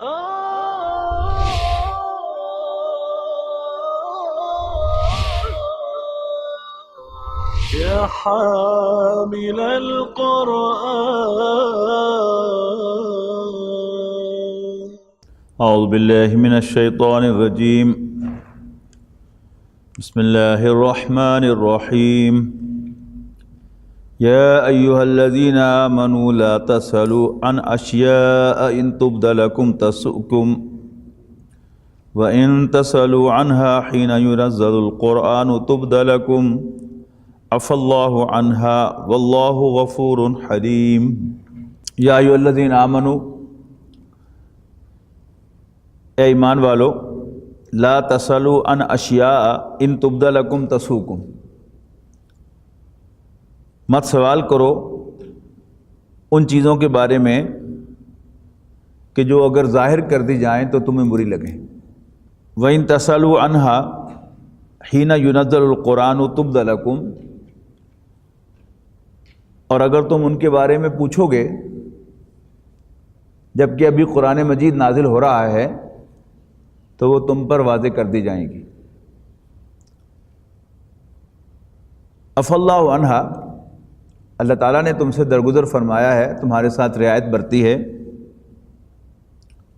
يا حامل القرآن. أعوذ بالله من الشيطان الرجيم. بسم الله الرحمن الرحيم. يا أيها الذين آمنوا لا تسألوا عن أشياء إن تبد لكم تسؤكم وإن تسألوا عنها حين ينزل القرآن تبد لكم عفى الله عنها والله غفور حليم. يا أيها الذين آمنوا، اے ایمان والو، لا تسألوا عن اشیاء ان تبد لکم تسؤکم، مت سوال کرو ان چیزوں کے بارے میں کہ جو اگر ظاہر کر دی جائیں تو تمہیں بری لگیں. وَإِن تَسْأَلُوا عَنْهَا حِينَ يُنَزَّلُ الْقُرْآنُ تُبْدَ لَكُمْ، اور اگر تم ان کے بارے میں پوچھو گے جب کہ ابھی قرآن مجید نازل ہو رہا ہے تو وہ تم پر واضح کر دی جائیں گی. عفا اللہ عنہا، اللہ تعالیٰ نے تم سے درگزر فرمایا ہے، تمہارے ساتھ رعایت برتی ہے.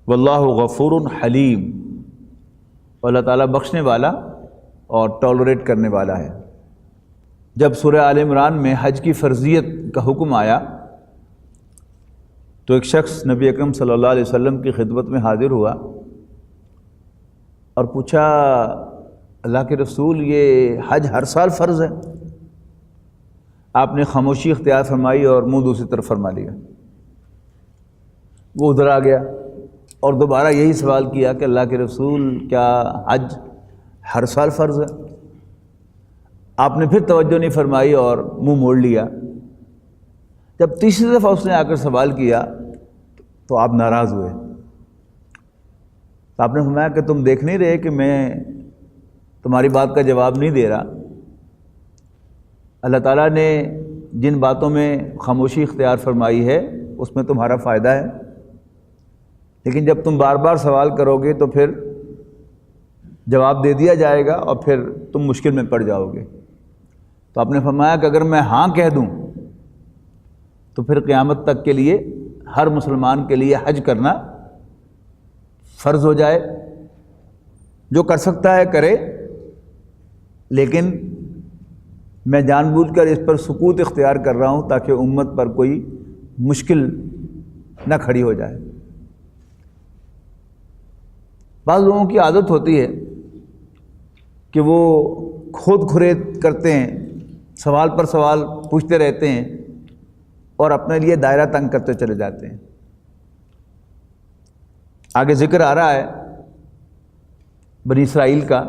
واللہ غفور حلیم، اللہ تعالیٰ بخشنے والا اور ٹالریٹ کرنے والا ہے. جب سورہ آل عمران میں حج کی فرضیت کا حکم آیا تو ایک شخص نبی اکرم صلی اللہ علیہ وسلم کی خدمت میں حاضر ہوا اور پوچھا، اللہ کے رسول یہ حج ہر سال فرض ہے؟ آپ نے خاموشی اختیار فرمائی اور منہ دوسری طرف فرما لیا. وہ ادھر آ گیا اور دوبارہ یہی سوال کیا کہ اللہ کے رسول کیا حج ہر سال فرض ہے؟ آپ نے پھر توجہ نہیں فرمائی اور منہ موڑ لیا. جب تیسری دفعہ اس نے آ کر سوال کیا تو آپ ناراض ہوئے. تو آپ نے فرمایا کہ تم دیکھ نہیں رہے کہ میں تمہاری بات کا جواب نہیں دے رہا؟ اللہ تعالیٰ نے جن باتوں میں خاموشی اختیار فرمائی ہے اس میں تمہارا فائدہ ہے، لیکن جب تم بار بار سوال کرو گے تو پھر جواب دے دیا جائے گا اور پھر تم مشکل میں پڑ جاؤ گے. تو آپ نے فرمایا کہ اگر میں ہاں کہہ دوں تو پھر قیامت تک کے لیے ہر مسلمان کے لیے حج کرنا فرض ہو جائے. جو کر سکتا ہے کرے، لیکن میں جان بوجھ کر اس پر سکوت اختیار کر رہا ہوں تاکہ امت پر کوئی مشکل نہ کھڑی ہو جائے. بعض لوگوں کی عادت ہوتی ہے کہ وہ کھود کھرید کرتے ہیں، سوال پر سوال پوچھتے رہتے ہیں اور اپنے لیے دائرہ تنگ کرتے چلے جاتے ہیں. آگے ذکر آ رہا ہے بنی اسرائیل کا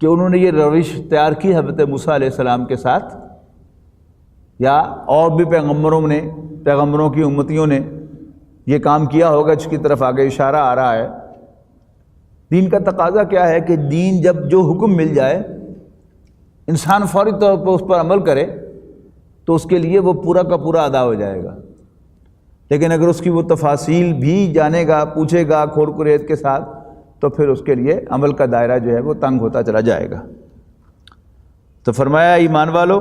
کہ انہوں نے یہ روش اختیار کی حضرت موسیٰ علیہ السلام کے ساتھ، یا اور بھی پیغمبروں کی امتیوں نے یہ کام کیا ہوگا جس کی طرف آگے اشارہ آ رہا ہے. دین کا تقاضا کیا ہے کہ دین جب جو حکم مل جائے انسان فوری طور پر اس پر عمل کرے تو اس کے لیے وہ پورا کا پورا ادا ہو جائے گا. لیکن اگر اس کی وہ تفاصیل بھی جانے گا، پوچھے گا کھوڑ کریت کے ساتھ، تو پھر اس کے لیے عمل کا دائرہ جو ہے وہ تنگ ہوتا چلا جائے گا. تو فرمایا ایمان والو،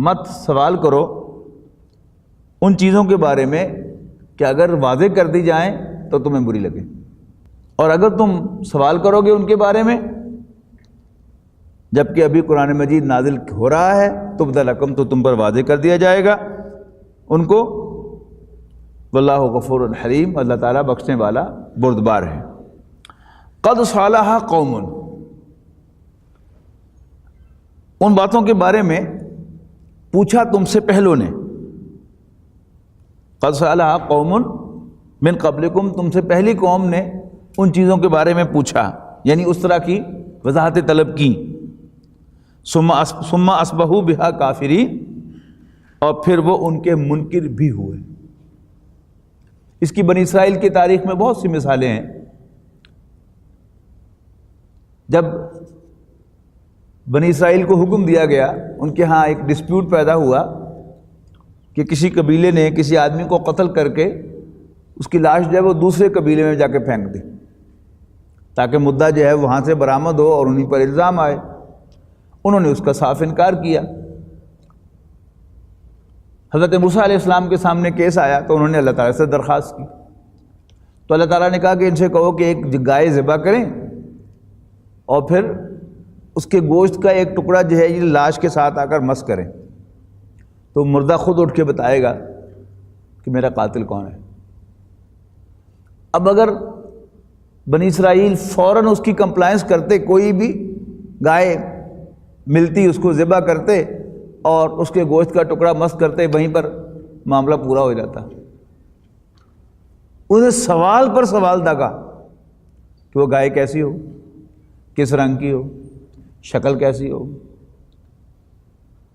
مت سوال کرو ان چیزوں کے بارے میں کہ اگر واضح کر دی جائیں تو تمہیں بری لگے، اور اگر تم سوال کرو گے ان کے بارے میں جبکہ ابھی قرآن مجید نازل ہو رہا ہے تبد لکم، تو تم پر واضح کر دیا جائے گا ان کو. واللہ غفور حلیم، اللہ تعالیٰ بخشنے والا بردبار ہے. قد صالح قوم، ان باتوں کے بارے میں پوچھا تم سے پہلوں نے. قد صالح قوم من قبلکم، تم سے پہلی قوم نے ان چیزوں کے بارے میں پوچھا، یعنی اس طرح کی وضاحت طلب کی. ثم اصبحوا بها کافرین، اور پھر وہ ان کے منکر بھی ہوئے. اس کی بنی اسرائیل کی تاریخ میں بہت سی مثالیں ہیں. جب بنی اسرائیل کو حکم دیا گیا، ان کے ہاں ایک ڈسپیوٹ پیدا ہوا کہ کسی قبیلے نے کسی آدمی کو قتل کر کے اس کی لاش جو ہے وہ دوسرے قبیلے میں جا کے پھینک دی تاکہ مدعا جو ہے وہاں سے برآمد ہو اور انہیں پر الزام آئے۔ انہوں نے اس کا صاف انکار کیا۔ حضرت موسیٰ علیہ السلام کے سامنے کیس آیا تو انہوں نے اللہ تعالیٰ سے درخواست کی، تو اللہ تعالیٰ نے کہا کہ ان سے کہو کہ ایک گائے ذبح کریں اور پھر اس کے گوشت کا ایک ٹکڑا جو ہے یہ لاش کے ساتھ آ کر مس کریں، تو مردہ خود اٹھ کے بتائے گا کہ میرا قاتل کون ہے۔ اب اگر بنی اسرائیل فوراً اس کی کمپلائنس کرتے، کوئی بھی گائے ملتی اس کو ذبح کرتے اور اس کے گوشت کا ٹکڑا مس کرتے، وہیں پر معاملہ پورا ہو جاتا۔ انہیں سوال پر سوال داغا کہ وہ گائے کیسی ہو، کس رنگ کی ہو، شکل کیسی ہو،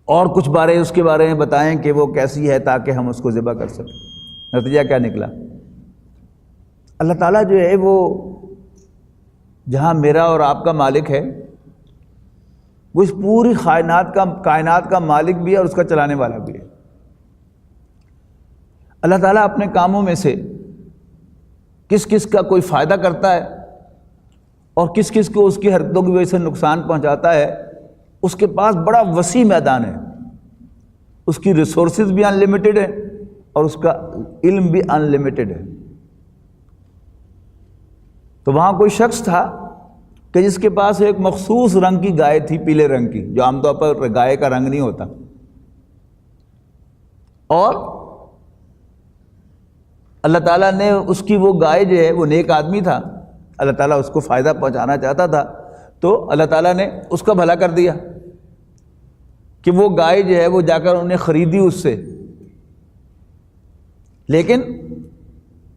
اور کچھ بارے اس کے بارے میں بتائیں کہ وہ کیسی ہے تاکہ ہم اس کو ذبح کر سکیں۔ نتیجہ کیا نکلا؟ اللہ تعالیٰ جو ہے وہ جہاں میرا اور آپ کا مالک ہے، وہ اس پوری کائنات کا مالک بھی ہے اور اس کا چلانے والا بھی ہے۔ اللہ تعالیٰ اپنے کاموں میں سے کس کس کا کوئی فائدہ کرتا ہے اور کس کس کو اس کی حرکتوں کی وجہ سے نقصان پہنچاتا ہے، اس کے پاس بڑا وسیع میدان ہے۔ اس کی ریسورسز بھی ان لمیٹڈ ہے اور اس کا علم بھی ان لمیٹڈ ہے۔ تو وہاں کوئی شخص تھا کہ جس کے پاس ایک مخصوص رنگ کی گائے تھی، پیلے رنگ کی، جو عام طور پر گائے کا رنگ نہیں ہوتا، اور اللہ تعالیٰ نے اس کی وہ گائے جو ہے، وہ نیک آدمی تھا، اللہ تعالیٰ اس کو فائدہ پہنچانا چاہتا تھا، تو اللہ تعالیٰ نے اس کا بھلا کر دیا کہ وہ گائے جو ہے وہ جا کر انہیں خریدی اس سے، لیکن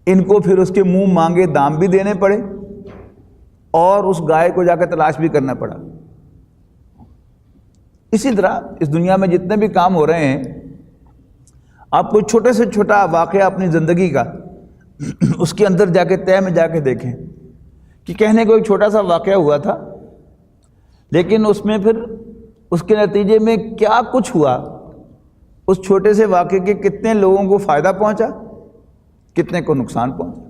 ان کو پھر اس کے منہ مانگے دام بھی دینے پڑے اور اس گائے کو جا کے تلاش بھی کرنا پڑا۔ اسی طرح اس دنیا میں جتنے بھی کام ہو رہے ہیں، آپ کوئی چھوٹے سے چھوٹا واقعہ اپنی زندگی کا اس کے اندر جا کے تہہ میں جا کے دیکھیں کہ کہنے کو ایک چھوٹا سا واقعہ ہوا تھا، لیکن اس میں پھر اس کے نتیجے میں کیا کچھ ہوا، اس چھوٹے سے واقعے کے کتنے لوگوں کو فائدہ پہنچا، کتنے کو نقصان پہنچا۔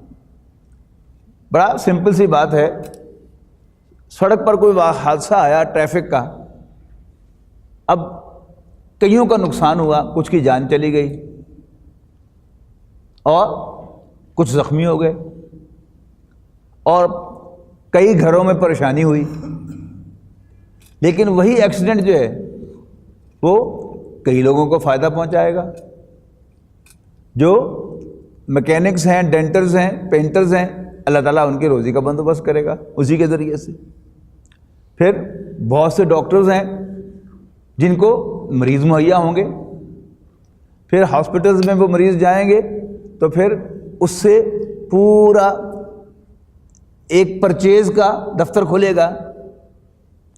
بڑا سمپل سی بات ہے، سڑک پر کوئی حادثہ آیا ٹریفک کا، اب کئیوں کا نقصان ہوا، کچھ کی جان چلی گئی اور کچھ زخمی ہو گئے، اور کئی گھروں میں پریشانی ہوئی۔ لیکن وہی ایکسیڈنٹ جو ہے وہ کئی لوگوں کو فائدہ پہنچائے گا، جو میکینکس ہیں، ڈینٹرز ہیں، پینٹرز ہیں، اللہ تعالیٰ ان کی روزی کا بندوبست کرے گا اسی کے ذریعے سے۔ پھر بہت سے ڈاکٹرز ہیں جن کو مریض مہیا ہوں گے، پھر ہاسپٹلز میں وہ مریض جائیں گے تو پھر اس سے پورا ایک پرچیز کا دفتر کھلے گا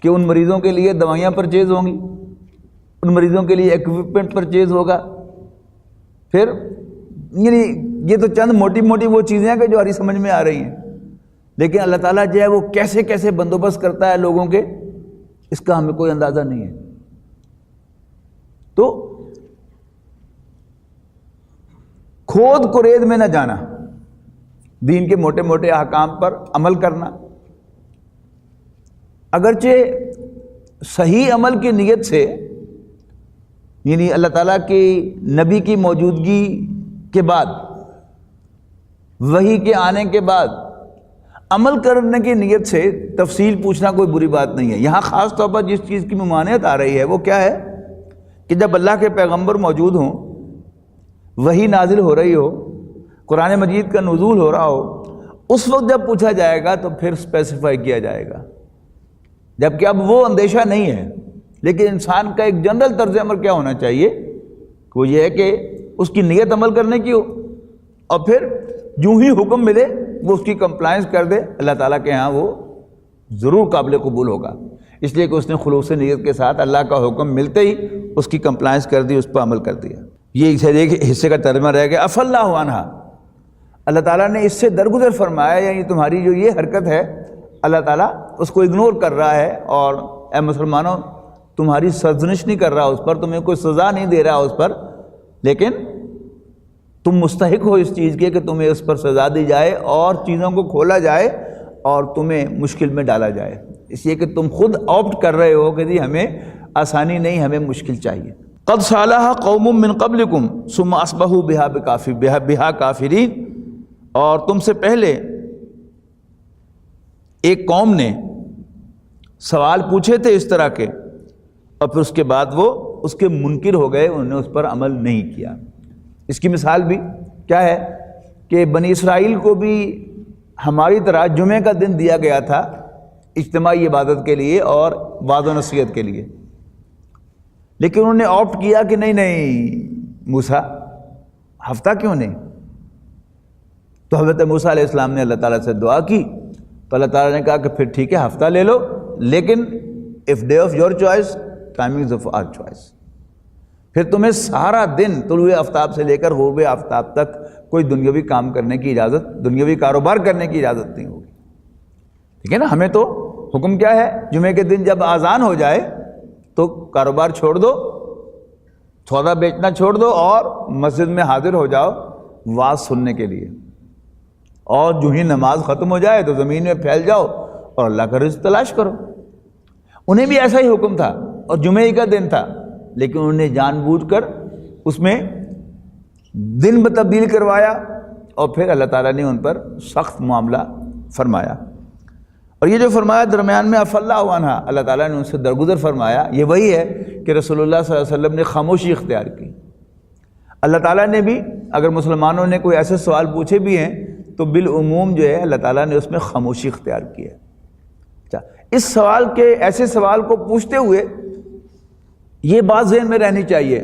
کہ ان مریضوں کے لیے دوائیاں پرچیز ہوں گی، ان مریضوں کے لیے ایکوپمنٹ پرچیز ہوگا۔ پھر یعنی یہ تو چند موٹی موٹی وہ چیزیں ہیں کہ جو ہماری سمجھ میں آ رہی ہیں، لیکن اللہ تعالیٰ جو ہے وہ کیسے کیسے بندوبست کرتا ہے لوگوں کے، اس کا ہمیں کوئی اندازہ نہیں ہے۔ تو کھود کرید میں نہ جانا، دین کے موٹے موٹے احکام پر عمل کرنا، اگرچہ صحیح عمل کی نیت سے، یعنی اللہ تعالیٰ کی نبی کی موجودگی کے بعد، وحی کے آنے کے بعد عمل کرنے کی نیت سے تفصیل پوچھنا کوئی بری بات نہیں ہے۔ یہاں خاص طور پر جس چیز کی ممانعت آ رہی ہے وہ کیا ہے کہ جب اللہ کے پیغمبر موجود ہوں، وحی نازل ہو رہی ہو، قرآن مجید کا نزول ہو رہا ہو، اس وقت جب پوچھا جائے گا تو پھر اسپیسیفائی کیا جائے گا، جبکہ اب وہ اندیشہ نہیں ہے۔ لیکن انسان کا ایک جنرل طرز عمل کیا ہونا چاہیے، وہ یہ ہے کہ اس کی نیت عمل کرنے کی ہو، اور پھر جو ہی حکم ملے وہ اس کی کمپلائنس کر دے، اللہ تعالیٰ کے ہاں وہ ضرور قابل قبول ہوگا، اس لیے کہ اس نے خلوص نیت کے ساتھ اللہ کا حکم ملتے ہی اس کی کمپلائنس کر دی، اس پر عمل کر دیا۔ یہ ایک حصے کا ترجمہ رہ گیا عفا اللہ عنہا، اللہ تعالیٰ نے اس سے درگزر فرمایا، یعنی تمہاری جو یہ حرکت ہے اللہ تعالیٰ اس کو اگنور کر رہا ہے، اور اے مسلمانوں تمہاری سرزنش نہیں کر رہا اس پر، تمہیں کوئی سزا نہیں دے رہا اس پر، لیکن تم مستحق ہو اس چیز کے کہ تمہیں اس پر سزا دی جائے اور چیزوں کو کھولا جائے اور تمہیں مشکل میں ڈالا جائے، اس لیے کہ تم خود آپٹ کر رہے ہو کہ جی ہمیں آسانی نہیں، ہمیں مشکل چاہیے۔ قد صالح قوم من قبلکم ثم اصبحوا بها کافرین، اور تم سے پہلے ایک قوم نے سوال پوچھے تھے اس طرح کے، اور پھر اس کے بعد وہ اس کے منکر ہو گئے، انہوں نے اس پر عمل نہیں کیا۔ اس کی مثال بھی کیا ہے کہ بنی اسرائیل کو بھی ہماری طرح جمعے کا دن دیا گیا تھا اجتماعی عبادت کے لیے اور وعظ و نصیحت کے لیے، لیکن انہوں نے آپٹ کیا کہ نہیں موسیٰ ہفتہ کیوں نہیں؟ تو حضرت موسیٰ علیہ السلام نے اللہ تعالیٰ سے دعا کی، تو اللہ تعالیٰ نے کہا کہ پھر ٹھیک ہے ہفتہ لے لو، لیکن if day of your choice, timings of our choice، پھر تمہیں سارا دن طلوع آفتاب سے لے کر غروب آفتاب تک کوئی دنیاوی کام کرنے کی اجازت، دنیاوی کاروبار کرنے کی اجازت نہیں ہوگی، ٹھیک ہے نا؟ ہمیں تو حکم کیا ہے، جمعے کے دن جب اذان ہو جائے تو کاروبار چھوڑ دو، سودا بیچنا چھوڑ دو اور مسجد میں حاضر ہو جاؤ واعظ سننے کے لیے، اور جو ہی نماز ختم ہو جائے تو زمین میں پھیل جاؤ اور اللہ کا رزق تلاش کرو۔ انہیں بھی ایسا ہی حکم تھا اور جمعے کا دن تھا، لیکن انہوں نے جان بوجھ کر اس میں دن تبدیل کروایا، اور پھر اللہ تعالیٰ نے ان پر سخت معاملہ فرمایا۔ اور یہ جو فرمایا درمیان میں عفا اللہ عنہا، اللہ تعالیٰ نے ان سے درگزر فرمایا، یہ وہی ہے کہ رسول اللہ صلی اللہ علیہ وسلم نے خاموشی اختیار کی۔ اللہ تعالیٰ نے بھی اگر مسلمانوں نے کوئی ایسے سوال پوچھے بھی ہیں تو بالعموم جو ہے اللہ تعالیٰ نے اس میں خاموشی اختیار کی ہے۔ اچھا، اس سوال کے ایسے سوال کو پوچھتے ہوئے یہ بات ذہن میں رہنی چاہیے،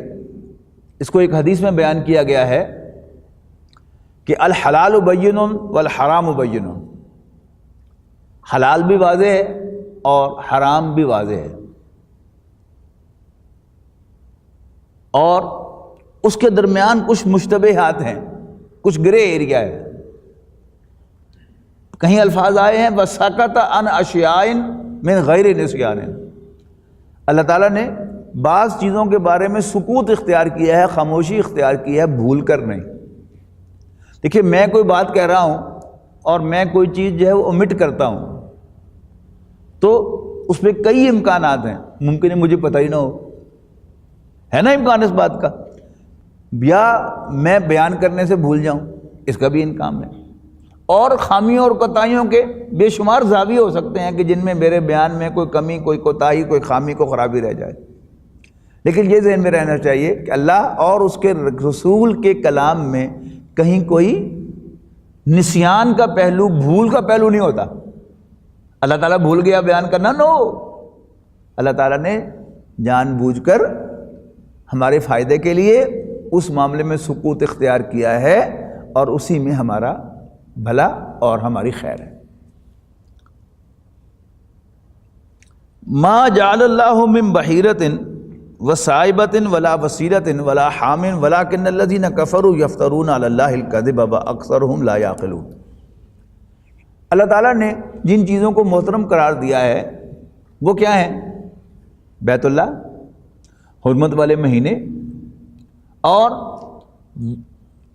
اس کو ایک حدیث میں بیان کیا گیا ہے کہ الحلال بین والحرام بین، حلال بھی واضح ہے اور حرام بھی واضح ہے، اور اس کے درمیان کچھ مشتبہات ہیں، کچھ گرے ایریا ہے۔ کہیں الفاظ آئے ہیں وَسَكَتَ عَنْ أَشْيَاءٍ مِنْ غَيْرِ نِسْيَانٍ، اللہ تعالیٰ نے بعض چیزوں کے بارے میں سکوت اختیار کیا ہے، خاموشی اختیار کی ہے، بھول کر نہیں۔ دیکھیے میں کوئی بات کہہ رہا ہوں اور میں کوئی چیز جو ہے وہ omit کرتا ہوں تو اس میں کئی امکانات ہیں، ممکن ہے مجھے پتہ ہی نہ ہو، ہے نا امکان اس بات کا، یا میں بیان کرنے سے بھول جاؤں، اس کا بھی امکان ہے، اور خامیوں اور کوتاہیوں کے بے شمار زاویے ہو سکتے ہیں کہ جن میں میرے بیان میں کوئی کمی، کوئی کوتاہی، کوئی خامی، کوئی خرابی رہ جائے۔ لیکن یہ ذہن میں رہنا چاہیے کہ اللہ اور اس کے رسول کے کلام میں کہیں کوئی نسیان کا پہلو، بھول کا پہلو نہیں ہوتا۔ اللہ تعالیٰ بھول گیا بیان کرنا، نو، اللہ تعالیٰ نے جان بوجھ کر ہمارے فائدے کے لیے اس معاملے میں سکوت اختیار کیا ہے، اور اسی میں ہمارا بھلا اور ہماری خیر ہے۔ ما جعل اللہ من بحیرۃ وصائبۃ ولا وسیلۃ ولا حام ولکن الذین کفروا یفترون علی اللہ الکذب واکثرهم لا یعقلون۔ اللہ تعالیٰ نے جن چیزوں کو محترم قرار دیا ہے وہ کیا ہیں؟ بیت اللہ، حرمت والے مہینے، اور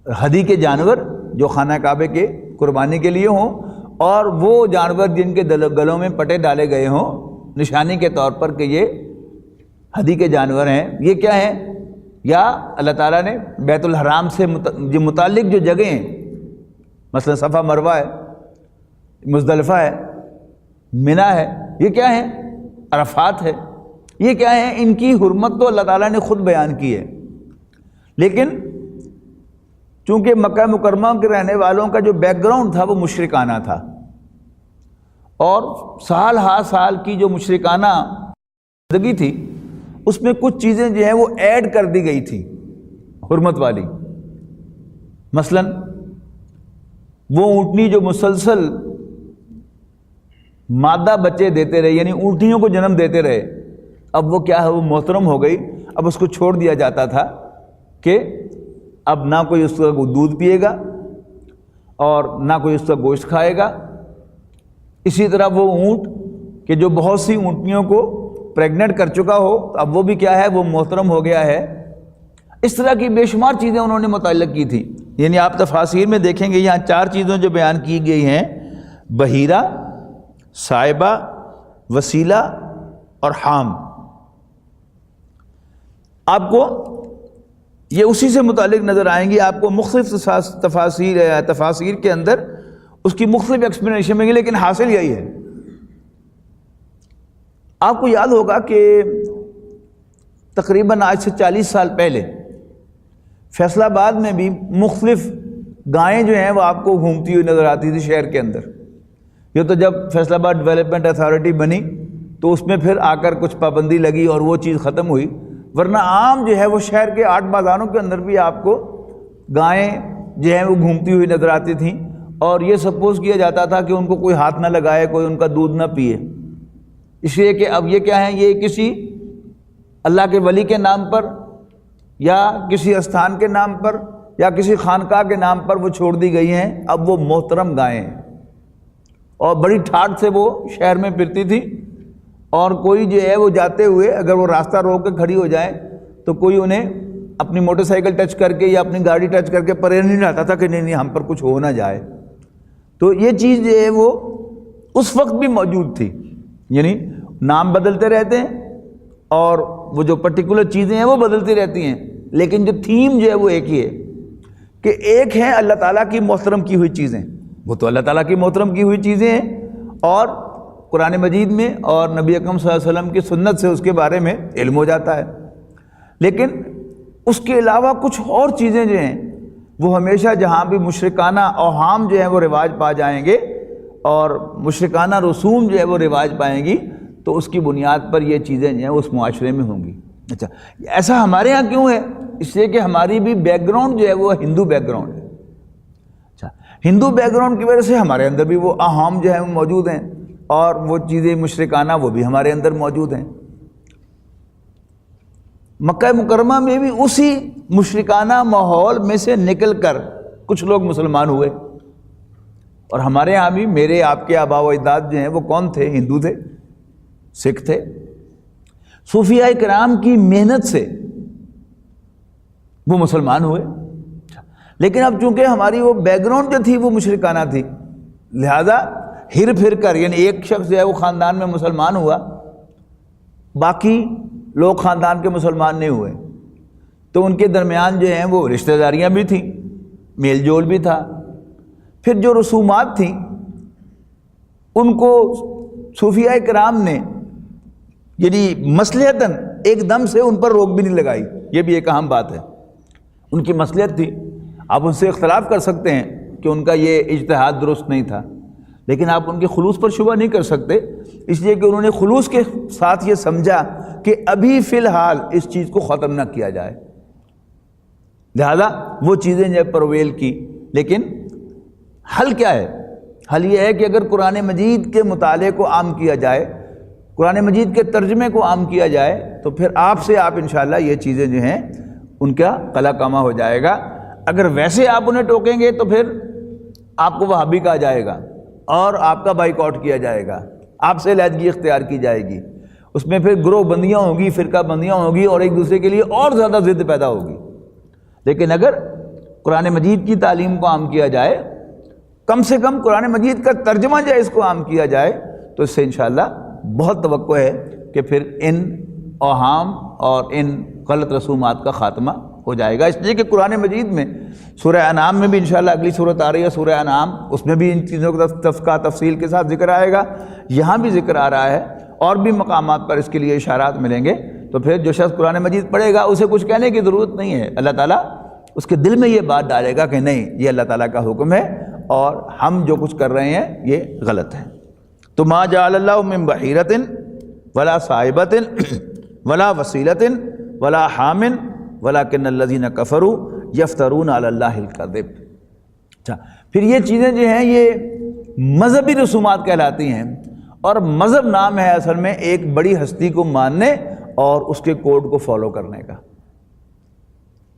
ہدی کے جانور جو خانہ کعبے کے قربانی کے لیے ہوں، اور وہ جانور جن کے گلوں میں پٹے ڈالے گئے ہوں نشانی کے طور پر کہ یہ ہدی کے جانور ہیں، یہ کیا ہیں؟ یا اللہ تعالیٰ نے بیت الحرام سے متعلق جو جگہیں ہیں، مثلا صفا مروہ ہے، مزدلفہ ہے، منی ہے، یہ کیا ہیں؟ عرفات ہے، یہ کیا ہیں؟ ان کی حرمت تو اللہ تعالیٰ نے خود بیان کی ہے، لیکن چونکہ مکہ مکرمہ کے رہنے والوں کا جو بیک گراؤنڈ تھا وہ مشرکانہ تھا، اور سال ہا سال کی جو مشرکانہ زندگی تھی اس میں کچھ چیزیں جو ہیں وہ ایڈ کر دی گئی تھی حرمت والی۔ مثلا وہ اونٹنی جو مسلسل مادہ بچے دیتے رہے، یعنی اونٹنیوں کو جنم دیتے رہے، اب وہ کیا ہے، وہ محترم ہو گئی، اب اس کو چھوڑ دیا جاتا تھا کہ اب نہ کوئی اس کا دودھ پیے گا اور نہ کوئی اس کا گوشت کھائے گا۔ اسی طرح وہ اونٹ کہ جو بہت سی اونٹنیوں کو پریگننٹ کر چکا ہو، اب وہ بھی کیا ہے، وہ محترم ہو گیا ہے۔ اس طرح کی بے شمار چیزیں انہوں نے متعلق کی تھی، یعنی آپ تفاسیر میں دیکھیں گے یہاں 4 چیزوں جو بیان کی گئی ہیں، بحیرہ، صائبہ، وسیلہ اور حام، آپ کو یہ اسی سے متعلق نظر آئیں گی. آپ کو مختلف تفاسیر کے اندر اس کی مختلف ایکسپلینیشن ملے گی، لیکن حاصل یہی ہے. آپ کو یاد ہوگا کہ تقریباً آج سے 40 سال پہلے فیصل آباد میں بھی مختلف گائیں جو ہیں وہ آپ کو گھومتی ہوئی نظر آتی تھی شہر کے اندر. یہ تو جب فیصل آباد ڈیولپمنٹ اتھارٹی بنی تو اس میں پھر آ کر کچھ پابندی لگی اور وہ چیز ختم ہوئی، ورنہ عام جو ہے وہ شہر کے 8 بازاروں کے اندر بھی آپ کو گائیں جو ہیں وہ گھومتی ہوئی نظر آتی تھیں، اور یہ سپوز کیا جاتا تھا کہ ان کو کوئی ہاتھ نہ لگائے، کوئی ان کا دودھ نہ پیے، اس لیے کہ اب یہ کیا ہے، یہ کسی اللہ کے ولی کے نام پر یا کسی استھان کے نام پر یا کسی خانقاہ کے نام پر وہ چھوڑ دی گئی ہیں. اب وہ محترم گائیں ہیں اور بڑی ٹھاٹھ سے وہ شہر میں پھرتی تھی، اور کوئی جو ہے وہ جاتے ہوئے اگر وہ راستہ روک کے کھڑی ہو جائے تو کوئی انہیں اپنی موٹر سائیکل ٹچ کر کے یا اپنی گاڑی ٹچ کر کے پرے نہیں رہتا تھا کہ نہیں ہم پر کچھ ہو نہ جائے. تو یہ چیز جو ہے وہ اس وقت بھی موجود تھی، یعنی نام بدلتے رہتے ہیں اور وہ جو پرٹیکولر چیزیں ہیں وہ بدلتی رہتی ہیں، لیکن جو تھیم جو ہے وہ ایک ہی ہے کہ ایک ہے اللہ تعالیٰ کی محترم کی ہوئی چیزیں، وہ تو اللہ تعالیٰ کی محترم کی ہوئی چیزیں ہیں، اور قرآن مجید میں اور نبی اکرم صلی اللہ علیہ وسلم کی سنت سے اس کے بارے میں علم ہو جاتا ہے. لیکن اس کے علاوہ کچھ اور چیزیں جو ہیں وہ ہمیشہ جہاں بھی مشرکانہ اوہام جو ہیں وہ رواج پا جائیں گے اور مشرکانہ رسوم جو ہے وہ رواج پائیں گی، تو اس کی بنیاد پر یہ چیزیں جو ہیں اس معاشرے میں ہوں گی. اچھا، ایسا ہمارے ہاں کیوں ہے؟ اس لیے کہ ہماری بھی بیک گراؤنڈ جو ہے وہ ہندو بیک گراؤنڈ ہے. اچھا، ہندو بیک گراؤنڈ کی وجہ سے ہمارے اندر بھی وہ اوہام جو ہیں وہ موجود ہیں، اور وہ چیزیں مشرکانہ وہ بھی ہمارے اندر موجود ہیں. مکہ مکرمہ میں بھی اسی مشرکانہ ماحول میں سے نکل کر کچھ لوگ مسلمان ہوئے، اور ہمارے ہاں بھی میرے آپ کے آبا و اجداد جو ہیں وہ کون تھے؟ ہندو تھے، سکھ تھے. صوفیاء کرام کی محنت سے وہ مسلمان ہوئے. لیکن اب چونکہ ہماری وہ بیک گراؤنڈ جو تھی وہ مشرکانہ تھی، لہذا ہر پھر کر یعنی ایک شخص جو ہے وہ خاندان میں مسلمان ہوا، باقی لوگ خاندان کے مسلمان نہیں ہوئے، تو ان کے درمیان جو ہیں وہ رشتہ داریاں بھی تھیں، میل جول بھی تھا. پھر جو رسومات تھیں ان کو صوفیاء کرام نے یعنی مصلحتاً ایک دم سے ان پر روک بھی نہیں لگائی. یہ بھی ایک اہم بات ہے، ان کی مصلحت تھی. آپ ان سے اختلاف کر سکتے ہیں کہ ان کا یہ اجتہاد درست نہیں تھا، لیکن آپ ان کے خلوص پر شبہ نہیں کر سکتے، اس لیے کہ انہوں نے خلوص کے ساتھ یہ سمجھا کہ ابھی فی الحال اس چیز کو ختم نہ کیا جائے، لہذا وہ چیزیں جو پرویل کی. لیکن حل کیا ہے؟ حل یہ ہے کہ اگر قرآن مجید کے مطالعے کو عام کیا جائے، قرآن مجید کے ترجمے کو عام کیا جائے، تو پھر آپ سے انشاءاللہ یہ چیزیں جو ہیں ان کا قلع کامہ ہو جائے گا. اگر ویسے آپ انہیں ٹوکیں گے تو پھر آپ کو وہابی کہا جائے گا اور آپ کا بائیکاٹ کیا جائے گا، آپ سے علیحدگی اختیار کی جائے گی، اس میں پھر گروہ بندیاں ہوں گی، فرقہ بندیاں ہوں گی، اور ایک دوسرے کے لیے اور زیادہ ضد پیدا ہوگی. لیکن اگر قرآن مجید کی تعلیم کو عام کیا جائے، کم سے کم قرآن مجید کا ترجمہ جو ہے اس کو عام کیا جائے، تو اس سے انشاءاللہ بہت توقع ہے کہ پھر ان اوہام اور ان غلط رسومات کا خاتمہ ہو جائے گا. اس لیے کہ قرآن مجید میں سورہ انعام میں بھی انشاءاللہ اگلی سورت آ رہی ہے سورہ انعام، اس میں بھی ان چیزوں کا تفصیل کے ساتھ ذکر آئے گا، یہاں بھی ذکر آ رہا ہے، اور بھی مقامات پر اس کے لیے اشارات ملیں گے. تو پھر جو شخص قرآن مجید پڑھے گا اسے کچھ کہنے کی ضرورت نہیں ہے، اللہ تعالیٰ اس کے دل میں یہ بات ڈالے گا کہ نہیں، یہ اللہ تعالیٰ کا حکم ہے اور ہم جو کچھ کر رہے ہیں یہ غلط ہے. تو ما جعل اللہ من بحیرۃ ولا صائبۃ ولا وسیلۃ ولا حام ولکن الذین کفروا یفترون علی اللہ الکذب. اچھا، پھر یہ چیزیں جو ہیں یہ مذہبی رسومات کہلاتی ہیں، اور مذہب نام ہے اصل میں ایک بڑی ہستی کو ماننے اور اس کے کوڈ کو فالو کرنے کا.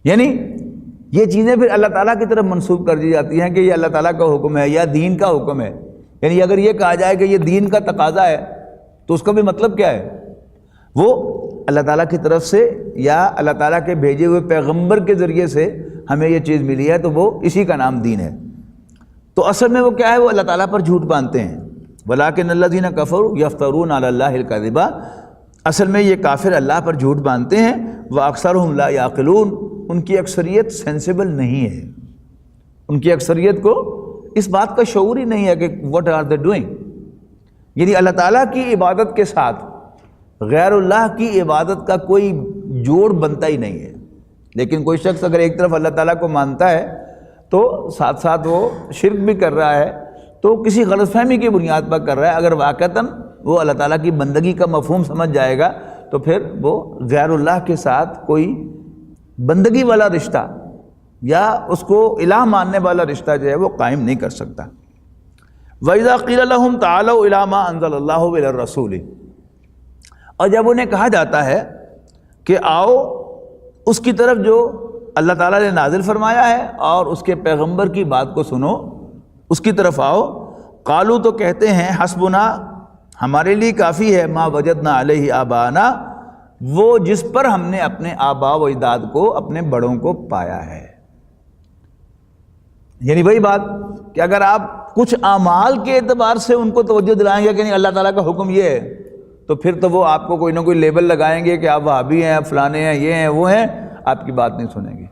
یعنی یہ چیزیں پھر اللہ تعالیٰ کی طرف منسوب کر دی جاتی ہیں کہ یہ اللہ تعالیٰ کا حکم ہے یا دین کا حکم ہے. یعنی اگر یہ کہا جائے کہ یہ دین کا تقاضا ہے تو اس کا بھی مطلب کیا ہے؟ وہ اللہ تعالیٰ کی طرف سے یا اللہ تعالیٰ کے بھیجے ہوئے پیغمبر کے ذریعے سے ہمیں یہ چیز ملی ہے تو وہ اسی کا نام دین ہے۔ تو اصل میں وہ کیا ہے؟ وہ اللہ تعالیٰ پر جھوٹ باندھتے ہیں۔ وَلَٰكِنَّ الَّذِينَ كَفَرُوا يَفْتَرُونَ عَلَى اللَّهِ الْكَذِبَ، اصل میں یہ کافر اللہ پر جھوٹ باندھتے ہیں۔ وَأَكْثَرُهُمْ لَا يَعْقِلُونَ، ان کی اکثریت سینسیبل نہیں ہے، ان کی اکثریت کو اس بات کا شعور ہی نہیں ہے کہ what are they doing، یعنی اللہ تعالیٰ کی عبادت کے ساتھ غیر اللہ کی عبادت کا کوئی جوڑ بنتا ہی نہیں ہے۔ لیکن کوئی شخص اگر ایک طرف اللہ تعالیٰ کو مانتا ہے تو ساتھ ساتھ وہ شرک بھی کر رہا ہے، تو کسی غلط فہمی کی بنیاد پر کر رہا ہے۔ اگر واقعتاً وہ اللہ تعالیٰ کی بندگی کا مفہوم سمجھ جائے گا تو پھر وہ غیر اللہ کے ساتھ کوئی بندگی والا رشتہ یا اس کو الہ ماننے والا رشتہ جو ہے وہ قائم نہیں کر سکتا۔ وَإِذَا قِيلَ لَهُمْ تَعَالَوْا إِلَىٰ مَا أَنزَلَ اللَّهُ وَإِلَى الرَّسُولِ، اور جب انہیں کہا جاتا ہے کہ آؤ اس کی طرف جو اللہ تعالیٰ نے نازل فرمایا ہے اور اس کے پیغمبر کی بات کو سنو، اس کی طرف آؤ، قالو تو کہتے ہیں حسبنا، ہمارے لیے کافی ہے، ما وجدنا علیہ آبانا، وہ جس پر ہم نے اپنے آبا و اجداد کو، اپنے بڑوں کو پایا ہے۔ یعنی وہی بات کہ اگر آپ کچھ اعمال کے اعتبار سے ان کو توجہ دلائیں گے کہ نہیں اللہ تعالیٰ کا حکم یہ ہے، تو پھر تو وہ آپ کو کوئی نہ کوئی لیبل لگائیں گے کہ آپ وہابی ہیں، آپ فلانے ہیں، یہ ہیں، وہ ہیں، آپ کی بات نہیں سنیں گے۔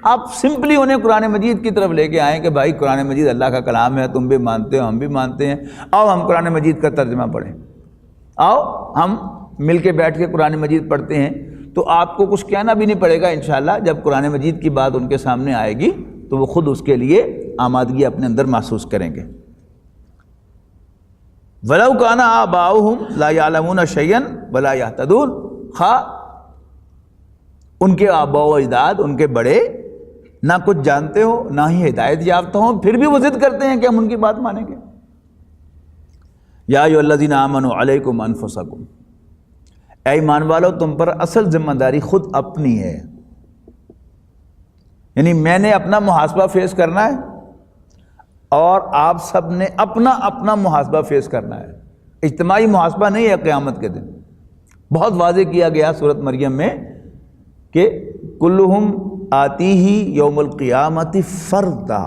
آپ سمپلی انہیں قرآن مجید کی طرف لے کے آئیں کہ بھائی قرآن مجید اللہ کا کلام ہے، تم بھی مانتے ہو، ہم بھی مانتے ہیں، آؤ ہم قرآن مجید کا ترجمہ پڑھیں، آؤ ہم مل کے بیٹھ کے قرآن مجید پڑھتے ہیں، تو آپ کو کچھ کہنا بھی نہیں پڑے گا انشاءاللہ۔ جب قرآن مجید کی بات ان کے سامنے آئے گی تو وہ خود اس کے لیے آمادگی اپنے اندر محسوس کریں گے۔ وَلَوْ كَانَ آبَاؤُهُمْ لَا يَعْلَمُونَ شَيْئًا وَلَا يَهْتَدُونَ، خواہ ان کے آبا و اجداد، ان کے بڑے نہ کچھ جانتے ہو نہ ہی ہدایت یافتہ ہوں، پھر بھی وہ ضد کرتے ہیں کہ ہم ان کی بات مانیں گے۔ یا ایھا الذین آمنوا علیکم انفسکم، اے ایمان والو تم پر اصل ذمہ داری خود اپنی ہے، یعنی میں نے اپنا محاسبہ فیس کرنا ہے اور آپ سب نے اپنا اپنا محاسبہ فیس کرنا ہے۔ اجتماعی محاسبہ نہیں ہے قیامت کے دن، بہت واضح کیا گیا سورۃ مریم میں کہ کلہم آتیہ یوم القیامت فردا،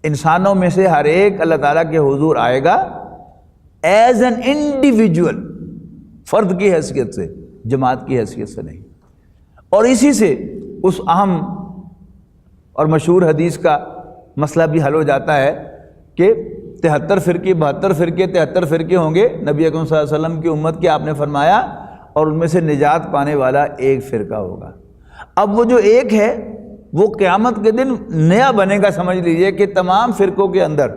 انسانوں میں سے ہر ایک اللہ تعالیٰ کے حضور آئے گا ایز این انڈیویجول، فرد کی حیثیت سے، جماعت کی حیثیت سے نہیں۔ اور اسی سے اس اہم اور مشہور حدیث کا مسئلہ بھی حل ہو جاتا ہے کہ 73 فرقے 72 فرقے 73 فرقے ہوں گے نبی اکرم صلی اللہ علیہ وسلم کی امت کے، آپ نے فرمایا، اور ان میں سے نجات پانے والا ایک فرقہ ہوگا۔ اب وہ جو ایک ہے وہ قیامت کے دن نیا بنے گا، سمجھ لیجئے کہ تمام فرقوں کے اندر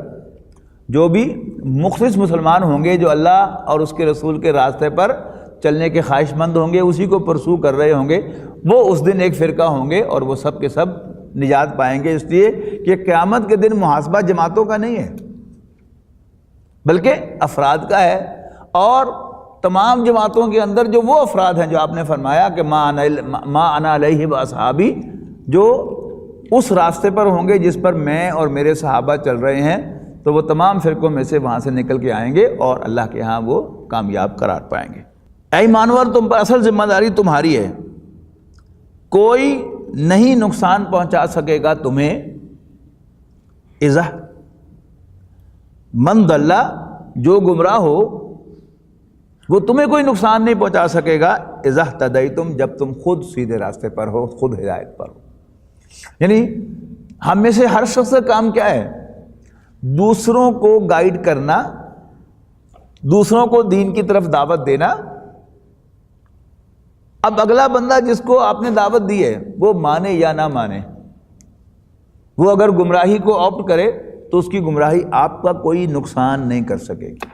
جو بھی مخلص مسلمان ہوں گے، جو اللہ اور اس کے رسول کے راستے پر چلنے کے خواہش مند ہوں گے، اسی کو پرسو کر رہے ہوں گے، وہ اس دن ایک فرقہ ہوں گے اور وہ سب کے سب نجات پائیں گے، اس لیے کہ قیامت کے دن محاسبہ جماعتوں کا نہیں ہے بلکہ افراد کا ہے۔ اور تمام جماعتوں کے اندر جو وہ افراد ہیں جو آپ نے فرمایا کہ ما انا علیہ واصحابی، جو اس راستے پر ہوں گے جس پر میں اور میرے صحابہ چل رہے ہیں، تو وہ تمام فرقوں میں سے وہاں سے نکل کے آئیں گے اور اللہ کے ہاں وہ کامیاب قرار پائیں گے۔ اے ایمانور تم پر اصل ذمہ داری تمہاری ہے، کوئی نہیں نقصان پہنچا سکے گا تمہیں، اذا من ضل، جو گمراہ ہو وہ تمہیں کوئی نقصان نہیں پہنچا سکے گا، اذا اہتدیتم، جب تم خود سیدھے راستے پر ہو، خود ہدایت پر ہو۔ یعنی ہم میں سے ہر شخص کا کام کیا ہے؟ دوسروں کو گائیڈ کرنا، دوسروں کو دین کی طرف دعوت دینا۔ اب اگلا بندہ جس کو آپ نے دعوت دی ہے وہ مانے یا نہ مانے، وہ اگر گمراہی کو آپٹ کرے تو اس کی گمراہی آپ کا کوئی نقصان نہیں کر سکے گی۔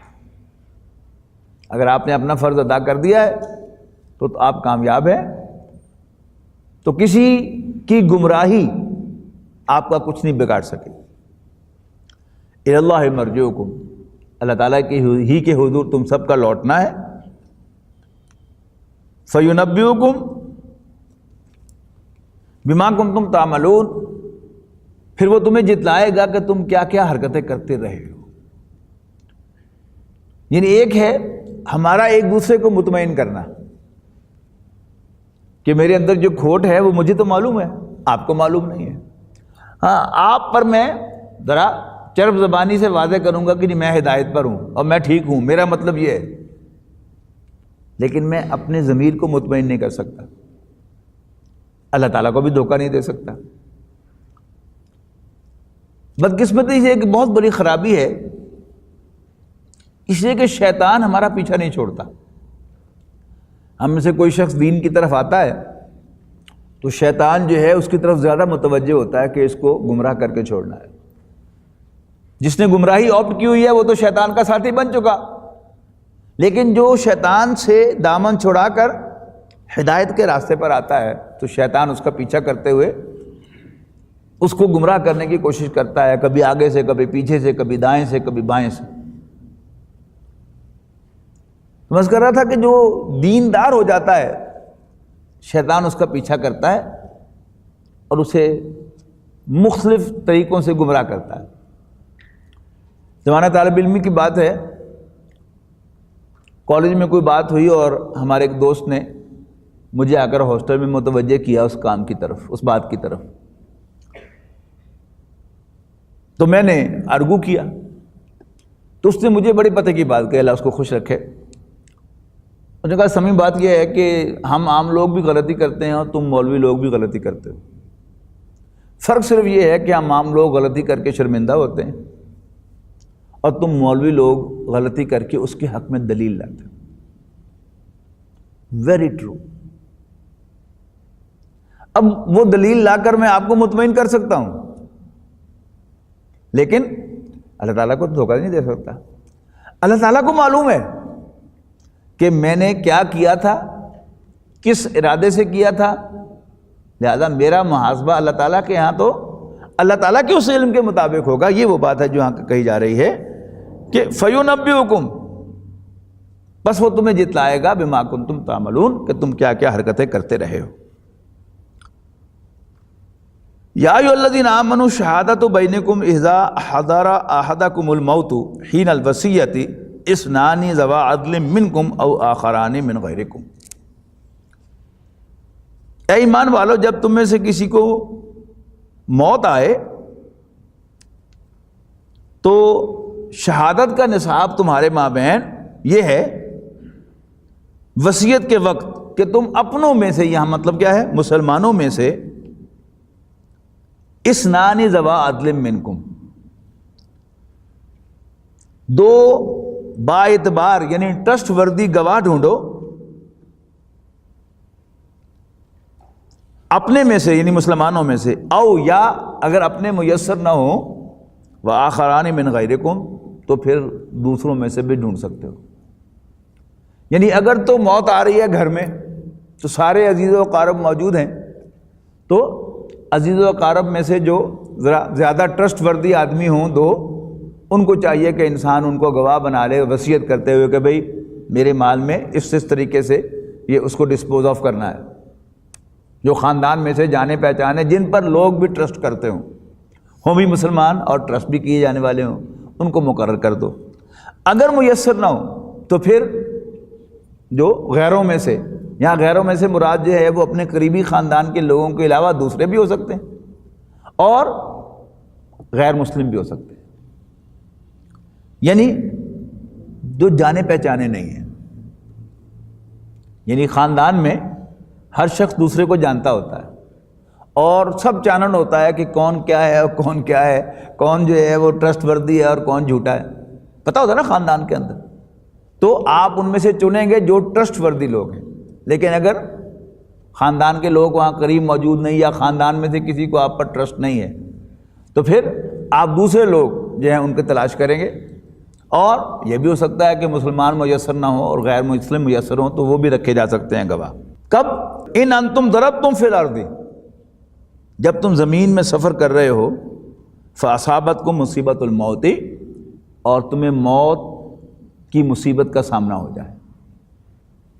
اگر آپ نے اپنا فرض ادا کر دیا ہے تو آپ کامیاب ہیں، تو کسی کی گمراہی آپ کا کچھ نہیں بگاڑ سکے۔ الی اللہ مرجعکم، اللہ تعالیٰ کی ہی کے حضور تم سب کا لوٹنا ہے۔ فینبئکم بما کنتم تعملون، پھر وہ تمہیں جتلائے گا کہ تم کیا کیا حرکتیں کرتے رہے ہو۔ یعنی ایک ہے ہمارا ایک دوسرے کو مطمئن کرنا، کہ میرے اندر جو کھوٹ ہے وہ مجھے تو معلوم ہے، آپ کو معلوم نہیں ہے۔ ہاں، آپ پر میں ذرا چرب زبانی سے واضح کروں گا کہ نہیں میں ہدایت پر ہوں اور میں ٹھیک ہوں، میرا مطلب یہ ہے، لیکن میں اپنے ضمیر کو مطمئن نہیں کر سکتا، اللہ تعالیٰ کو بھی دھوکہ نہیں دے سکتا۔ بدقسمتی سے ایک بہت بڑی خرابی ہے اس لیے کہ شیطان ہمارا پیچھا نہیں چھوڑتا۔ ہم میں سے کوئی شخص دین کی طرف آتا ہے تو شیطان جو ہے اس کی طرف زیادہ متوجہ ہوتا ہے کہ اس کو گمراہ کر کے چھوڑنا ہے۔ جس نے گمراہی آپٹ کی ہوئی ہے وہ تو شیطان کا ساتھی بن چکا، لیکن جو شیطان سے دامن چھڑا کر ہدایت کے راستے پر آتا ہے تو شیطان اس کا پیچھا کرتے ہوئے اس کو گمراہ کرنے کی کوشش کرتا ہے، کبھی آگے سے، کبھی پیچھے سے، کبھی دائیں سے، کبھی بائیں سے۔ میں کر رہا تھا کہ جو دیندار ہو جاتا ہے شیطان اس کا پیچھا کرتا ہے اور اسے مختلف طریقوں سے گمراہ کرتا ہے۔ زمانہ طالب علمی کی بات ہے، کالج میں کوئی بات ہوئی اور ہمارے ایک دوست نے مجھے آ کر ہاسٹل میں متوجہ کیا اس کام کی طرف، اس بات کی طرف، تو میں نے ارگو کیا تو اس نے مجھے بڑی پتہ کی بات کہی، اللہ اس کو خوش رکھے۔ اس نے کہا سمی بات یہ ہے کہ ہم عام لوگ بھی غلطی کرتے ہیں اور تم مولوی لوگ بھی غلطی کرتے ہو، فرق صرف یہ ہے کہ ہم عام لوگ غلطی کر کے شرمندہ ہوتے ہیں اور تم مولوی لوگ غلطی کر کے اس کے حق میں دلیل لاتے ہو۔ Very true. اب وہ دلیل لا کر میں آپ کو مطمئن کر سکتا ہوں، لیکن اللہ تعالیٰ کو دھوکہ نہیں دے سکتا۔ اللہ تعالیٰ کو معلوم ہے کہ میں نے کیا کیا تھا، کس ارادے سے کیا تھا، لہذا میرا محاسبہ اللہ تعالیٰ کے ہاں تو اللہ تعالیٰ کے اس علم کے مطابق ہوگا۔ یہ وہ بات ہے جو یہاں کہی جا رہی ہے کہ فَيُنَبِّئُكُمْ، بس وہ تمہیں جتلائے گا بِمَا كُنتُمْ تَعْمَلُونَ، کہ تم کیا کیا حرکتیں کرتے رہے ہو۔ یا ایھا الذین آمنوا شہادۃ بینکم اذا حضر احدکم الموت حین الوصیۃ اثنان ذوی عدل منکم او آخران من غیرکم۔ اے ایمان والو، جب تم میں سے کسی کو موت آئے تو شہادت کا نصاب تمہارے مابین یہ ہے وصیت کے وقت کہ تم اپنوں میں سے، یہاں مطلب کیا ہے، مسلمانوں میں سے، اثنان ذوی عدل منکم، دو با اعتبار یعنی ٹرسٹ وردی گواہ ڈھونڈو اپنے میں سے یعنی مسلمانوں میں سے، او یا اگر اپنے میسر نہ ہو وآخران من غیرکم تو پھر دوسروں میں سے بھی ڈھونڈ سکتے ہو۔ یعنی اگر تو موت آ رہی ہے گھر میں تو سارے عزیز و اقارب موجود ہیں، تو عزیز و اقارب میں سے جو ذرا زیادہ ٹرسٹ وردی آدمی ہوں دو، ان کو چاہیے کہ انسان ان کو گواہ بنا لے وصیت کرتے ہوئے کہ بھئی میرے مال میں اس طریقے سے یہ اس کو ڈسپوز آف کرنا ہے۔ جو خاندان میں سے جانے پہچانے جن پر لوگ بھی ٹرسٹ کرتے ہوں بھی مسلمان اور ٹرسٹ بھی کیے جانے والے ہوں، ان کو مقرر کر دو۔ اگر میسر نہ ہو تو پھر جو غیروں میں سے، یہاں غیروں میں سے مراد جو ہے وہ اپنے قریبی خاندان کے لوگوں کے علاوہ دوسرے بھی ہو سکتے ہیں اور غیر مسلم بھی ہو سکتے ہیں، یعنی جو جانے پہچانے نہیں ہیں۔ یعنی خاندان میں ہر شخص دوسرے کو جانتا ہوتا ہے اور سب چانن ہوتا ہے کہ کون کیا ہے اور کون کیا ہے، کون جو ہے وہ ٹرسٹ وردی ہے اور کون جھوٹا ہے، پتہ ہوتا ہے نا خاندان کے اندر۔ تو آپ ان میں سے چنیں گے جو ٹرسٹ وردی لوگ ہیں، لیکن اگر خاندان کے لوگ وہاں قریب موجود نہیں یا خاندان میں سے کسی کو آپ پر ٹرسٹ نہیں ہے تو پھر آپ دوسرے لوگ جو ہیں ان کی تلاش کریں گے۔ اور یہ بھی ہو سکتا ہے کہ مسلمان میسر نہ ہوں اور غیر مسلم میسر ہوں تو وہ بھی رکھے جا سکتے ہیں گواہ۔ کب؟ ان انتم ضربتم فی الارض، جب تم زمین میں سفر کر رہے ہو، فاصابتکم مصیبت الموت، اور تمہیں موت کی مصیبت کا سامنا ہو جائے،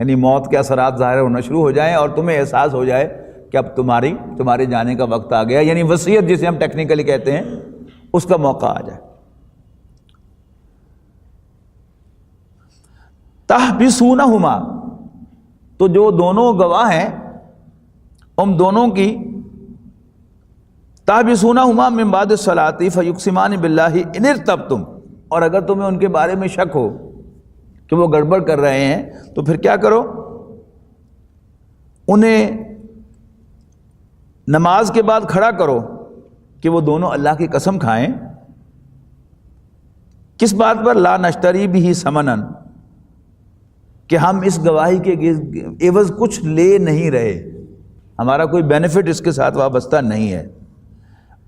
یعنی موت کے اثرات ظاہر ہونا شروع ہو جائیں اور تمہیں احساس ہو جائے کہ اب تمہارے جانے کا وقت آ گیا، یعنی وصیت جسے ہم ٹیکنیکلی کہتے ہیں اس کا موقع آ جائے۔ تحبسونہما، تو جو دونوں گواہ ہیں ان دونوں کی تحبسونہما من بعد الصلاۃ فیقسمان باللہ ان ارتبتم، اور اگر تمہیں ان کے بارے میں شک ہو کہ وہ گڑبڑ کر رہے ہیں تو پھر کیا کرو، انہیں نماز کے بعد کھڑا کرو کہ وہ دونوں اللہ کی قسم کھائیں، کس بات پر؟ لا نشتری بھی ثمنن، کہ ہم اس گواہی کے عوض کچھ لے نہیں رہے، ہمارا کوئی بینیفٹ اس کے ساتھ وابستہ نہیں ہے۔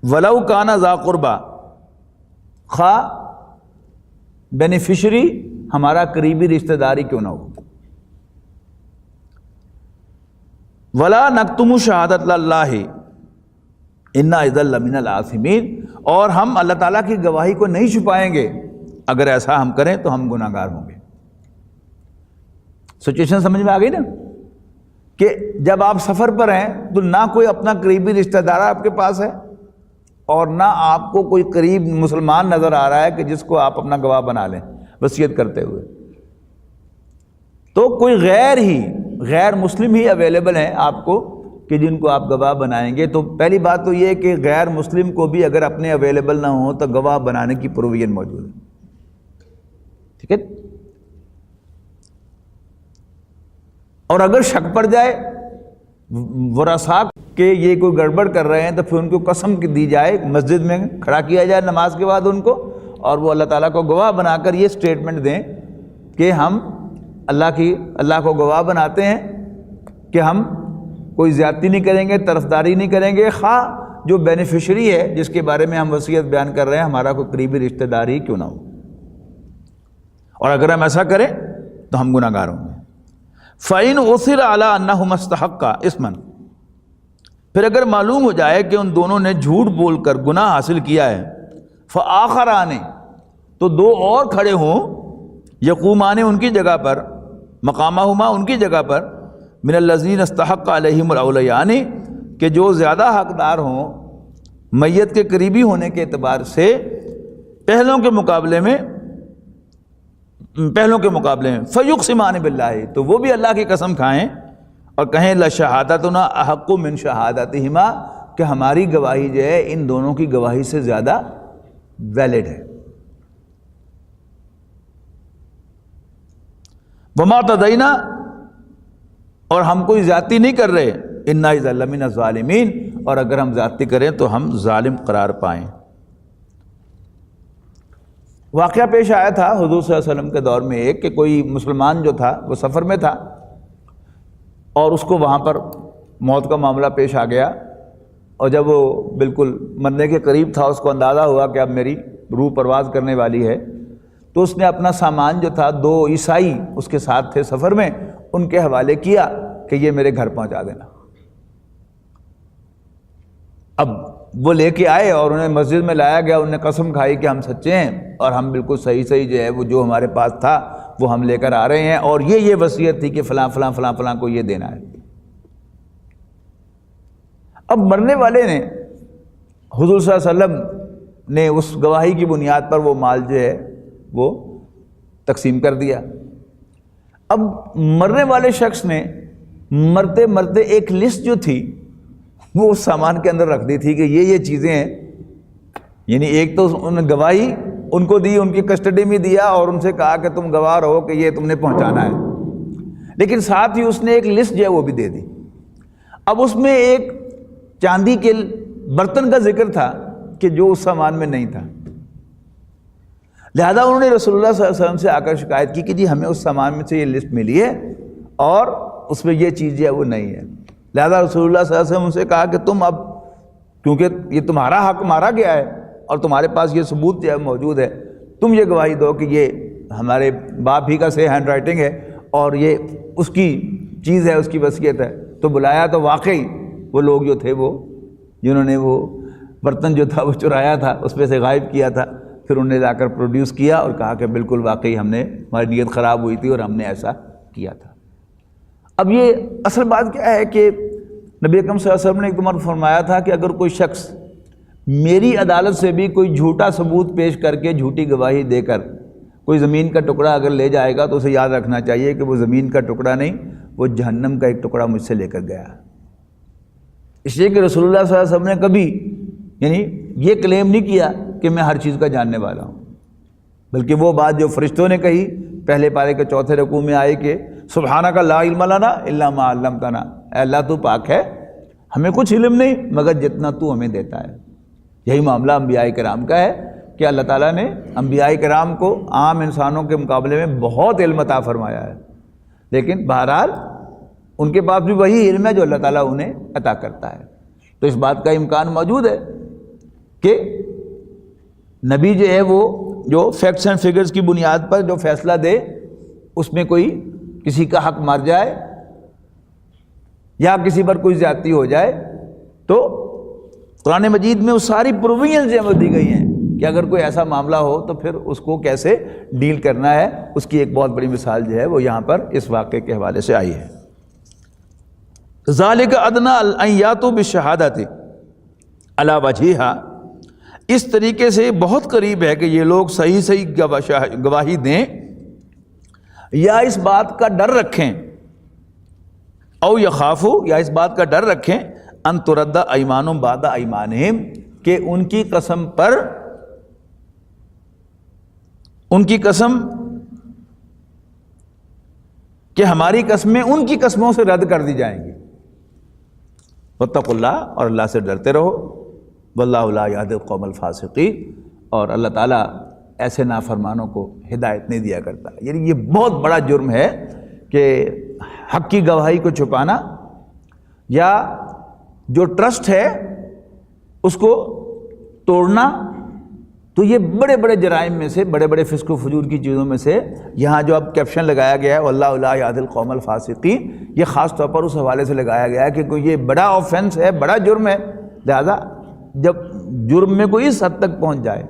ولو کان ذا قربا، خواہ بینیفیشری ہمارا قریبی رشتہ داری کیوں نہ ہو۔ ولا نکتم شہادت اللہ انا اذا لمن الآثمین، اور ہم اللہ تعالیٰ کی گواہی کو نہیں چھپائیں گے، اگر ایسا ہم کریں تو ہم گناہ گار ہوں گے۔ سچویشن سمجھ میں آ گئی نا، کہ جب آپ سفر پر ہیں تو نہ کوئی اپنا قریبی رشتہ دار آپ کے پاس ہے، اور نہ آپ کو کوئی قریب مسلمان نظر آ رہا ہے کہ جس کو آپ اپنا گواہ بنا لیں وصیت کرتے ہوئے، تو کوئی غیر مسلم ہی اویلیبل ہیں آپ کو کہ جن کو آپ گواہ بنائیں گے۔ تو پہلی بات تو یہ ہے کہ غیر مسلم کو بھی اگر اپنے اویلیبل نہ ہوں تو گواہ بنانے کی پروویژن موجود ہے، ٹھیک ہے۔ اور اگر شک پڑ جائے ورثاء کہ یہ کوئی گڑبڑ کر رہے ہیں تو پھر ان کو قسم دی جائے، مسجد میں کھڑا کیا جائے نماز کے بعد ان کو، اور وہ اللہ تعالیٰ کو گواہ بنا کر یہ سٹیٹمنٹ دیں کہ ہم اللہ کو گواہ بناتے ہیں کہ ہم کوئی زیادتی نہیں کریں گے، طرفداری نہیں کریں گے، خواہ جو بینیفیشری ہے جس کے بارے میں ہم وصیت بیان کر رہے ہیں ہمارا کوئی قریبی رشتہ داری کیوں نہ ہو، اور اگر ہم ایسا کریں تو ہم گناہ گار ہوں گے۔ فَإِنْ أُثِرَ عَلَىٰ أَنَّهُمَا اسْتَحَقَّا إِثْمًا، پھر اگر معلوم ہو جائے کہ ان دونوں نے جھوٹ بول کر گناہ حاصل کیا ہے، فَآخَرَانِ، تو دو اور کھڑے ہوں، یقومان ان کی جگہ پر، مقامہما ان کی جگہ پر، من الذین استحق علیہم الاولیان، کہ جو زیادہ حقدار ہوں میت کے قریبی ہونے کے اعتبار سے پہلوں کے مقابلے میں، فیقسمان باللہ، تو وہ بھی اللہ کی قسم کھائیں اور کہیں لشہادتنا احق من شہادتہما، کہ ہماری گواہی جو ہے ان دونوں کی گواہی سے زیادہ ویلڈ ہے۔ وما تدینا، اور ہم کوئی زیادتی نہیں کر رہے، انا اذا لمن الظالمین، اور اگر ہم زیادتی کریں تو ہم ظالم قرار پائیں۔ واقعہ پیش آیا تھا حضور صلی اللہ علیہ وسلم کے دور میں ایک، کہ کوئی مسلمان جو تھا وہ سفر میں تھا اور اس کو وہاں پر موت کا معاملہ پیش آ گیا، اور جب وہ بالکل مرنے کے قریب تھا اس کو اندازہ ہوا کہ اب میری روح پرواز کرنے والی ہے، تو اس نے اپنا سامان جو تھا، دو عیسائی اس کے ساتھ تھے سفر میں، ان کے حوالے کیا کہ یہ میرے گھر پہنچا دینا۔ اب وہ لے کے آئے اور انہیں مسجد میں لایا گیا، انہوں نے قسم کھائی کہ ہم سچے ہیں اور ہم بالکل صحیح جو ہے وہ جو ہمارے پاس تھا وہ ہم لے کر آ رہے ہیں، اور یہ وصیت تھی کہ فلاں فلاں فلاں فلاں کو یہ دینا ہے۔ اب مرنے والے نے حضور صلی اللہ علیہ وسلم نے اس گواہی کی بنیاد پر وہ مال جو ہے وہ تقسیم کر دیا۔ اب مرنے والے شخص نے مرتے مرتے ایک لسٹ جو تھی وہ اس سامان کے اندر رکھ دی تھی کہ یہ چیزیں ہیں، یعنی ایک تو انہوں نے گواہی ان کو دی، ان کی کسٹڈی میں دیا اور ان سے کہا کہ تم گواہ رہو کہ یہ تم نے پہنچانا ہے، لیکن ساتھ ہی اس نے ایک لسٹ جو ہے وہ بھی دے دی۔ اب اس میں ایک چاندی کے برتن کا ذکر تھا کہ جو اس سامان میں نہیں تھا، لہذا انہوں نے رسول اللہ صلی اللہ علیہ وسلم سے آ کر شکایت کی کہ جی ہمیں اس سامان میں سے یہ لسٹ ملی ہے اور اس میں یہ چیز جو ہے وہ نہیں ہے۔ لہذا رسول اللہ صلی اللہ علیہ وسلم سے کہا کہ تم اب، کیونکہ یہ تمہارا حق مارا گیا ہے اور تمہارے پاس یہ ثبوت جو ہے موجود ہے، تم یہ گواہی دو کہ یہ ہمارے باپ ہی کا سے ہینڈ رائٹنگ ہے اور یہ اس کی چیز ہے، اس کی وصیت ہے۔ تو بلایا تو واقعی وہ لوگ جو تھے وہ جنہوں نے وہ برتن جو تھا وہ چرایا تھا اس میں سے غائب کیا تھا، پھر انہوں نے لا کر پروڈیوس کیا اور کہا کہ بالکل واقعی ہماری نیت خراب ہوئی تھی اور ہم نے ایسا کیا تھا۔ اب یہ اصل بات کیا ہے کہ نبی اکرم صلی اللہ علیہ وسلم نے ایک مرتبہ فرمایا تھا کہ اگر کوئی شخص میری عدالت سے بھی کوئی جھوٹا ثبوت پیش کر کے، جھوٹی گواہی دے کر کوئی زمین کا ٹکڑا اگر لے جائے گا تو اسے یاد رکھنا چاہیے کہ وہ زمین کا ٹکڑا نہیں، وہ جہنم کا ایک ٹکڑا مجھ سے لے کر گیا۔ اس لیے کہ رسول اللہ صلی اللہ علیہ وسلم نے کبھی یعنی یہ کلیم نہیں کیا کہ میں ہر چیز کا جاننے والا ہوں، بلکہ وہ بات جو فرشتوں نے کہی پہلے پارے کے چوتھے رکوع میں آئے کہ سبحانک لا علم لنا الا ما علمتنا، اے اللہ تو پاک ہے، ہمیں کچھ علم نہیں مگر جتنا تو ہمیں دیتا ہے۔ یہی معاملہ انبیاء کرام کا ہے کہ اللہ تعالیٰ نے انبیاء کرام کو عام انسانوں کے مقابلے میں بہت علم عطا فرمایا ہے، لیکن بہرحال ان کے پاس بھی وہی علم ہے جو اللہ تعالیٰ انہیں عطا کرتا ہے۔ تو اس بات کا امکان موجود ہے کہ نبی جو ہے وہ جو فیکٹس اینڈ فگرز کی بنیاد پر جو فیصلہ دے اس میں کوئی کسی کا حق مار جائے یا کسی پر کوئی زیادتی ہو جائے، تو قرآن مجید میں وہ ساری پروویژنز دی گئی ہیں کہ اگر کوئی ایسا معاملہ ہو تو پھر اس کو کیسے ڈیل کرنا ہے۔ اس کی ایک بہت بڑی مثال جو ہے وہ یہاں پر اس واقعے کے حوالے سے آئی ہے۔ ذالک ادنی ان یاتوا بالشہادۃ علی وجہہا، اس طریقے سے بہت قریب ہے کہ یہ لوگ صحیح صحیح گواہی دیں یا اس بات کا ڈر رکھیں، او یخافوا، یا اس بات کا ڈر رکھیں ان ترد ایمان بعد ایمانہم، کہ ان کی قسم پر ان کی قسم کہ ہماری قسمیں ان کی قسموں سے رد کر دی جائیں گی۔ واتقوا اللہ، اور اللہ سے ڈرتے رہو، واللہ لا یہدی القوم الفاسقین، اور اللہ تعالیٰ ایسے نافرمانوں کو ہدایت نہیں دیا کرتا۔ یعنی یہ بہت بڑا جرم ہے کہ حق کی گواہی کو چھپانا یا جو ٹرسٹ ہے اس کو توڑنا، تو یہ بڑے بڑے جرائم میں سے، بڑے بڑے فسق و فجور کی چیزوں میں سے یہاں جو اب کیپشن لگایا گیا ہے واللہ لا یہدی القوم الفاسقین، یہ خاص طور پر اس حوالے سے لگایا گیا ہے کہ کوئی یہ بڑا آفینس ہے، بڑا جرم ہے، لہذا جب جرم میں کوئی اس حد تک پہنچ جائے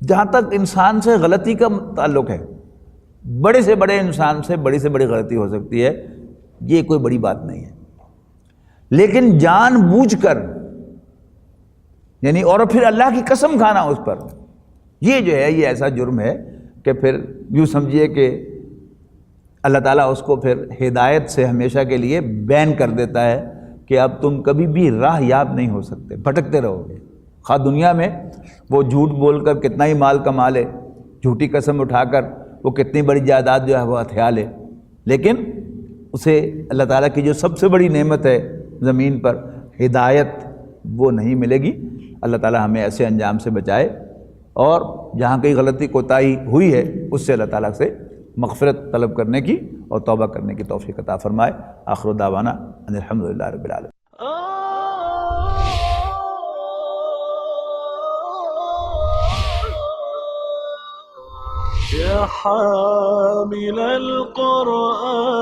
جہاں تک انسان سے غلطی کا تعلق ہے، بڑے سے بڑے انسان سے بڑی غلطی ہو سکتی ہے، یہ کوئی بڑی بات نہیں ہے، لیکن جان بوجھ کر یعنی اور پھر اللہ کی قسم کھانا اس پر، یہ جو ہے یہ ایسا جرم ہے کہ پھر یوں سمجھیے کہ اللہ تعالیٰ اس کو پھر ہدایت سے ہمیشہ کے لیے بین کر دیتا ہے کہ اب تم کبھی بھی راہ یاب نہیں ہو سکتے، بھٹکتے رہو گے، خواہ دنیا میں وہ جھوٹ بول کر کتنا ہی مال کما لے، جھوٹی قسم اٹھا کر وہ کتنی بڑی جائیداد جو ہے وہ ہتھیا لے، لیکن اسے اللہ تعالیٰ کی جو سب سے بڑی نعمت ہے زمین پر، ہدایت، وہ نہیں ملے گی۔ اللہ تعالیٰ ہمیں ایسے انجام سے بچائے، اور جہاں کئی غلطی کوتاہی ہوئی ہے اس سے اللہ تعالیٰ سے مغفرت طلب کرنے کی اور توبہ کرنے کی توفیق عطا فرمائے۔ آخر دعوانا ان الحمدللہ رب العالمین۔ يا حامل القرآن